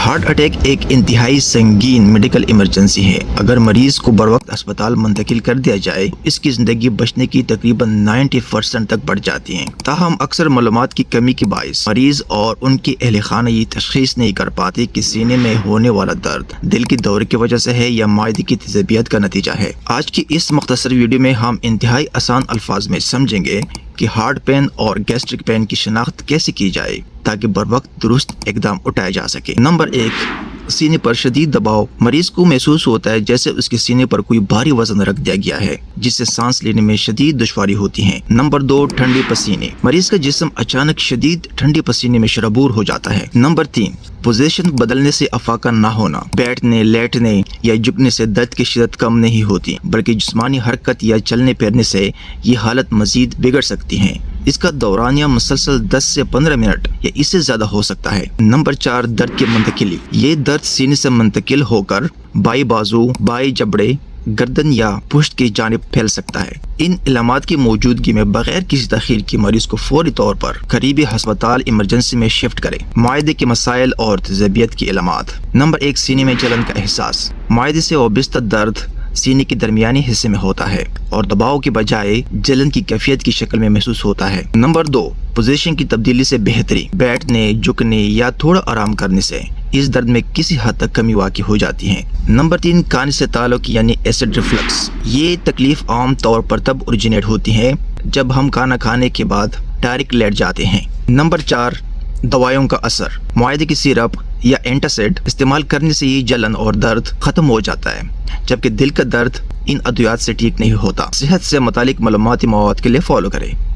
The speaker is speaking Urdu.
ہارٹ اٹیک ایک انتہائی سنگین میڈیکل ایمرجنسی ہے۔ اگر مریض کو بروقت اسپتال منتقل کر دیا جائے اس کی زندگی بچنے کی تقریباً 90% تک بڑھ جاتی ہیں۔ تاہم اکثر معلومات کی کمی کے باعث مریض اور ان کے اہل خانہ یہ تشخیص نہیں کر پاتے کہ سینے میں ہونے والا درد دل کی دورے کی وجہ سے ہے یا معدے کی تیزابیت کا نتیجہ ہے۔ آج کی اس مختصر ویڈیو میں ہم انتہائی آسان الفاظ میں سمجھیں گے کہ ہارٹ پین اور گیسٹرک پین کی شناخت کیسے کی جائے تاکہ بروقت درست اقدام اٹھایا جا سکے۔ نمبر 1، سینے پر شدید دباؤ۔ مریض کو محسوس ہوتا ہے جیسے اس کے سینے پر کوئی بھاری وزن رکھ دیا گیا ہے جس سے سانس لینے میں شدید دشواری ہوتی ہے۔ نمبر 2، ٹھنڈے پسینے۔ مریض کا جسم اچانک شدید ٹھنڈے پسینے میں شرابور ہو جاتا ہے۔ نمبر 3، پوزیشن بدلنے سے افاقہ نہ ہونا۔ بیٹھنے، لیٹنے یا جھکنے سے درد کی شدت کم نہیں ہوتی بلکہ جسمانی حرکت یا چلنے پھرنے سے یہ حالت مزید بگڑ سکتی ہے۔ اس کا دورانیہ مسلسل 10 سے 15 منٹ یا اس سے زیادہ ہو سکتا ہے۔ نمبر 4، درد کی منتقلی۔ یہ درد سینے سے منتقل ہو کر بائیں بازو، بائیں جبڑے، گردن یا پشت کی جانب پھیل سکتا ہے۔ ان علامات کی موجودگی میں بغیر کسی تاخیر کے مریض کو فوری طور پر قریبی ہسپتال ایمرجنسی میں شفٹ کریں۔ معدے کے مسائل اور تیزابیت کی علامات۔ نمبر 1، سینے میں جلن کا احساس۔ معدے سے وابستہ درد سینے کے درمیانی حصے میں ہوتا ہے اور دباؤ کے بجائے جلن کی کیفیت کی شکل میں محسوس ہوتا ہے۔ نمبر 2، پوزیشن کی تبدیلی سے بہتری۔ بیٹھنے، جھکنے یا تھوڑا آرام کرنے سے اس درد میں کسی حد تک کمی واقع ہو جاتی ہے۔ نمبر 3، کھانے سے تعلق یعنی ایسڈ ریفلکس۔ یہ تکلیف عام طور پر تب اوریجنیٹ ہوتی ہے جب ہم کھانا کھانے کے بعد ڈائریکٹ لیٹ جاتے ہیں۔ نمبر 4، دوائیوں کا اثر۔ معدے کی سیرپ یا اینٹاسڈ استعمال کرنے سے یہ جلن اور درد ختم ہو جاتا ہے جبکہ دل کا درد ان ادویات سے ٹھیک نہیں ہوتا۔ صحت سے متعلق معلوماتی مواد کے لیے فالو کریں۔